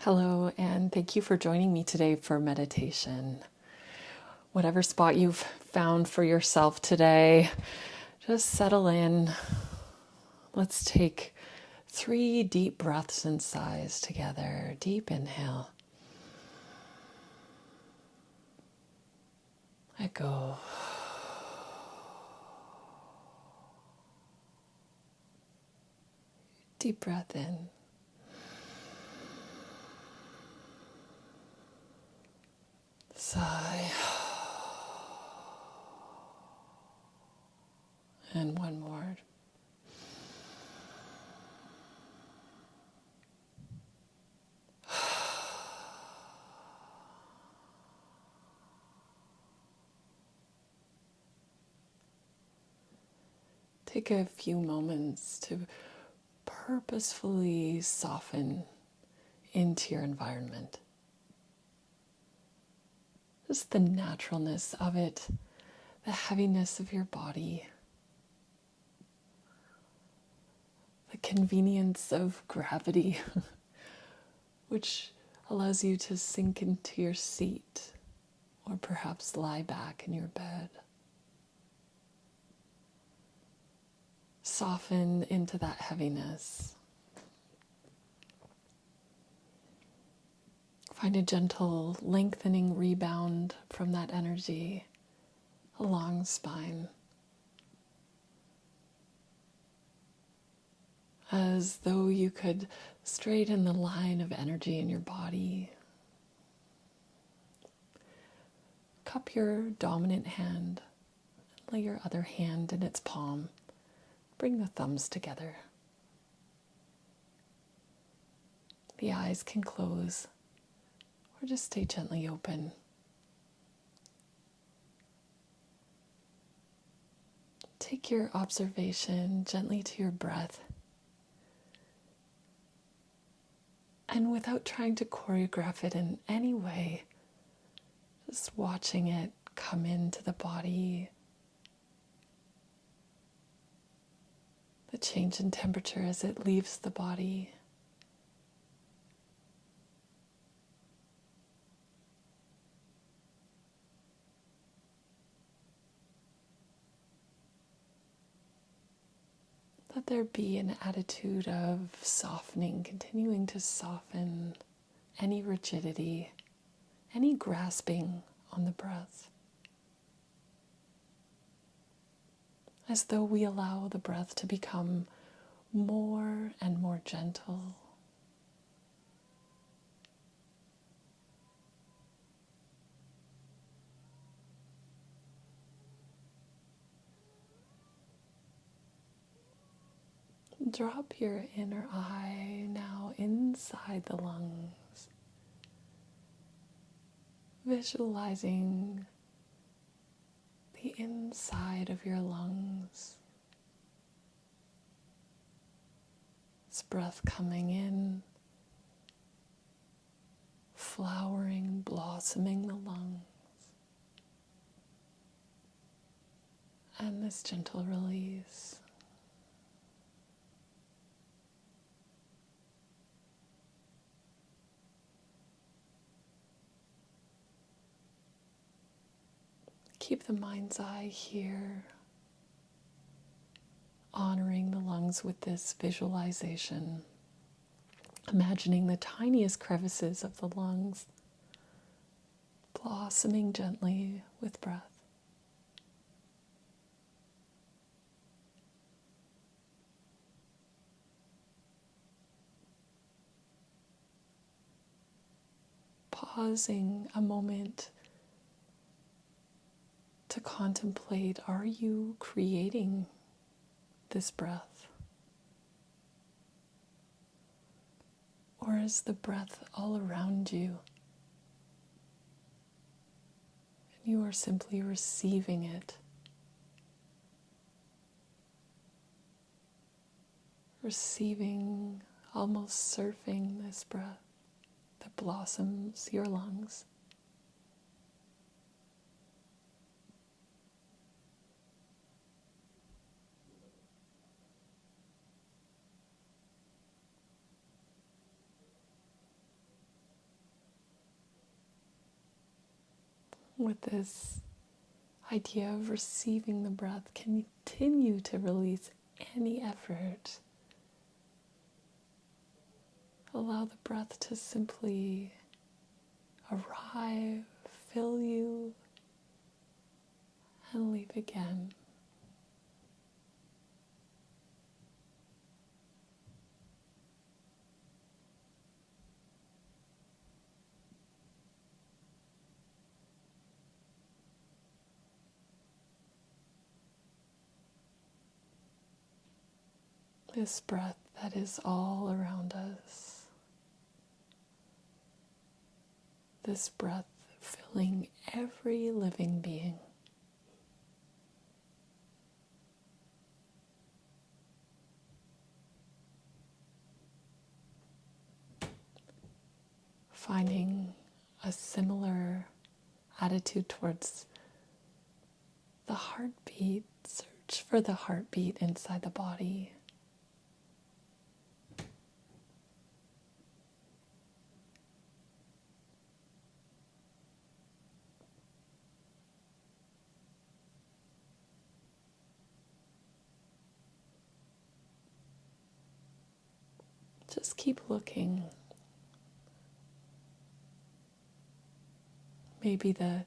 Hello, and thank you for joining me today for meditation. Whatever spot you've found for yourself today, just settle in. Let's take 3 deep breaths and sighs together. Deep inhale. Let go. Deep breath in. Sigh. And one more. Take a few moments to purposefully soften into your environment. Just the naturalness of it, the heaviness of your body, the convenience of gravity, which allows you to sink into your seat or perhaps lie back in your bed. Soften into that heaviness. Find a gentle lengthening rebound from that energy along spine, as though you could straighten the line of energy in your body. Cup your dominant hand, lay your other hand in its palm. Bring the thumbs together. The eyes can close or just stay gently open. Take your observation gently to your breath. And without trying to choreograph it in any way, just watching it come into the body, the change in temperature as it leaves the body. Let there be an attitude of softening, continuing to soften any rigidity, any grasping on the breath, as though we allow the breath to become more and more gentle. Drop your inner eye now inside the lungs, visualizing the inside of your lungs. This breath coming in, flowering, blossoming the lungs, and this gentle release. Keep the mind's eye here, honoring the lungs with this visualization, imagining the tiniest crevices of the lungs blossoming gently with breath. Pausing a moment to contemplate, are you creating this breath? Or is the breath all around you? And you are simply receiving it. Receiving, almost surfing this breath that blossoms your lungs. with this idea of receiving the breath, continue to release any effort. Allow the breath to simply arrive, fill you, and leave again. This breath that is all around us. This breath filling every living being. Finding a similar attitude towards the heartbeat. Search for the heartbeat inside the body. Just keep looking. Maybe the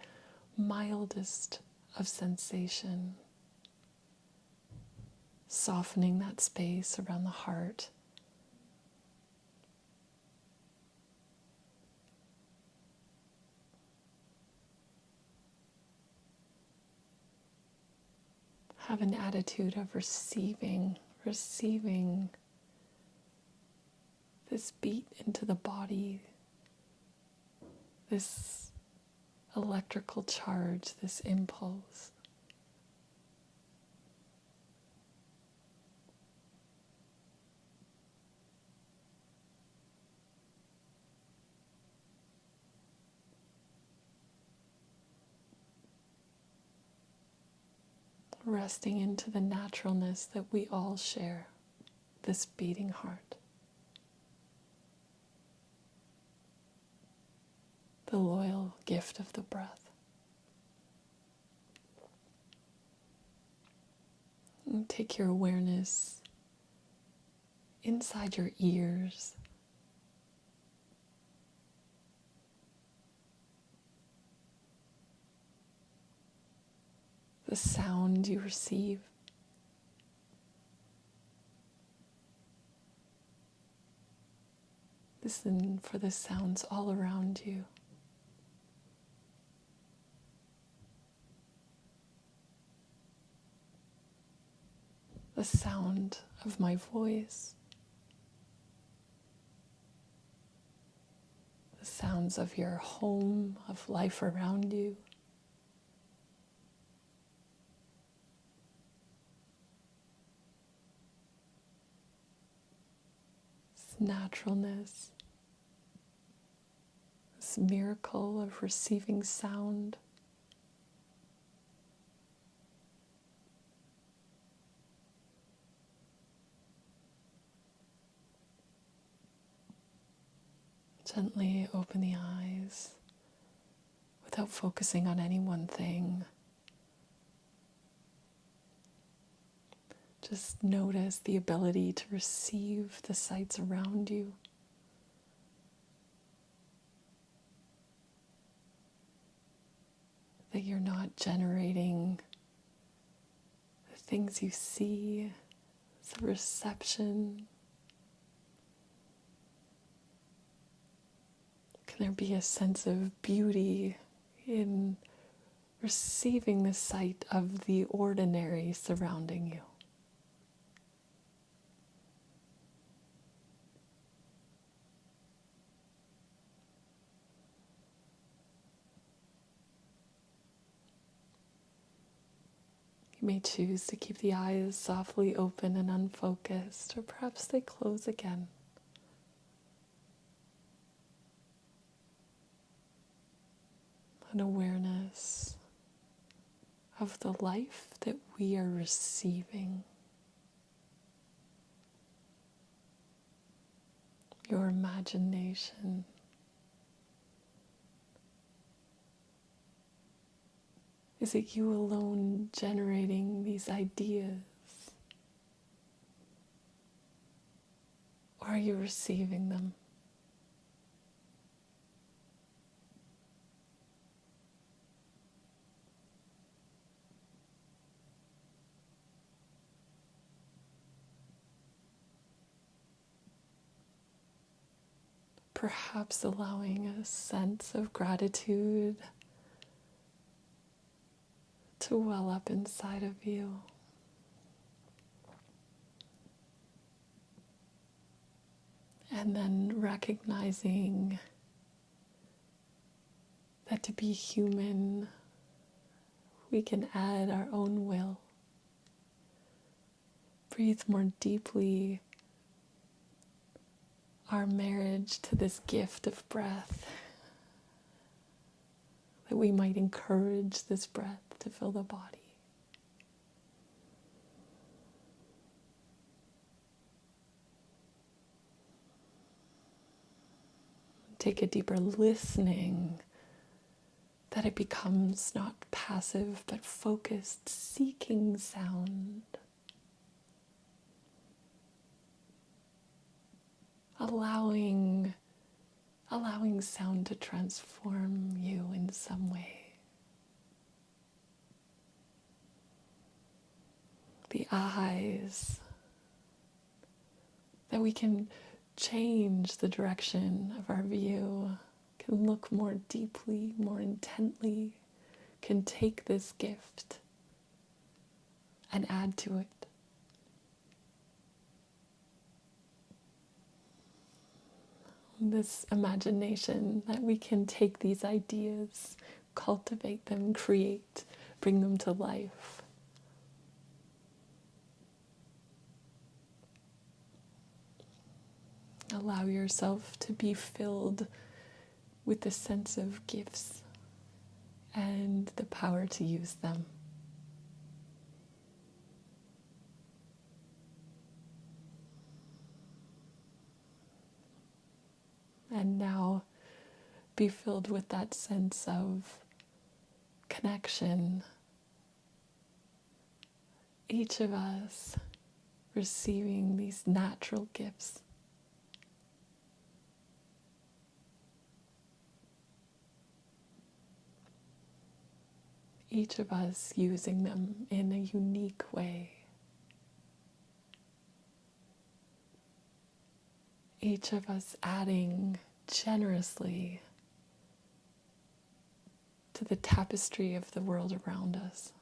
mildest of sensation, softening that space around the heart. Have an attitude of receiving this beat into the body, this electrical charge, this impulse. Resting into the naturalness that we all share, this beating heart. The loyal gift of the breath. And take your awareness inside your ears. The sound you receive. Listen for the sounds all around you. The sound of my voice. The sounds of your home, of life around you. This naturalness. This miracle of receiving sound. Gently open the eyes without focusing on any one thing. Just notice the ability to receive the sights around you. That you're not generating the things you see. It's a reception. Can there be a sense of beauty in receiving the sight of the ordinary surrounding you? You may choose to keep the eyes softly open and unfocused, or perhaps they close again. An awareness of the life that we are receiving. Your imagination. Is it you alone generating these ideas? Or are you receiving them? Perhaps allowing a sense of gratitude to well up inside of you. And then recognizing that to be human, we can add our own will. Breathe more deeply our marriage to this gift of breath, that we might encourage this breath to fill the body. Take a deeper listening, that it becomes not passive but focused, seeking sound. Allowing sound to transform you in some way. The eyes, that we can change the direction of our view, can look more deeply, more intently, can take this gift and add to it. This imagination that we can take these ideas, cultivate them, create, bring them to life. Allow yourself to be filled with the sense of gifts and the power to use them. And now be filled with that sense of connection. Each of us receiving these natural gifts. Each of us using them in a unique way. Each of us adding generously to the tapestry of the world around us.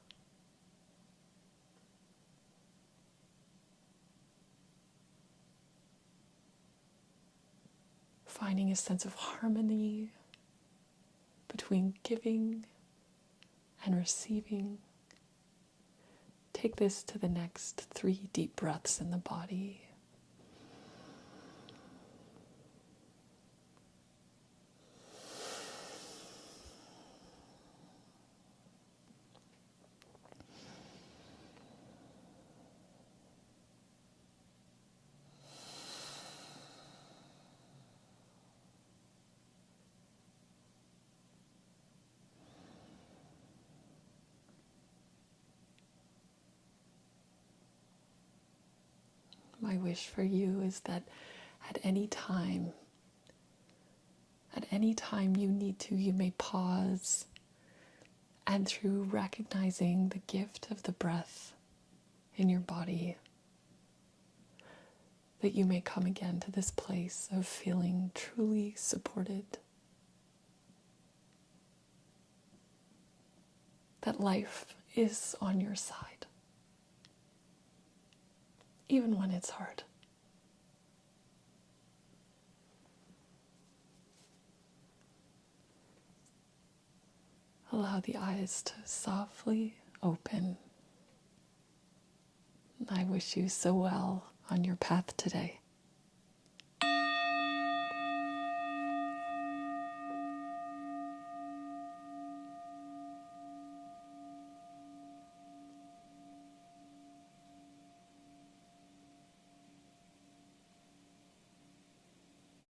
Finding a sense of harmony between giving and receiving. Take this to the next 3 deep breaths in the body. My wish for you is that at any time you need to, you may pause, and through recognizing the gift of the breath in your body, that you may come again to this place of feeling truly supported, that life is on your side, even when it's hard. Allow the eyes to softly open. I wish you so well on your path today.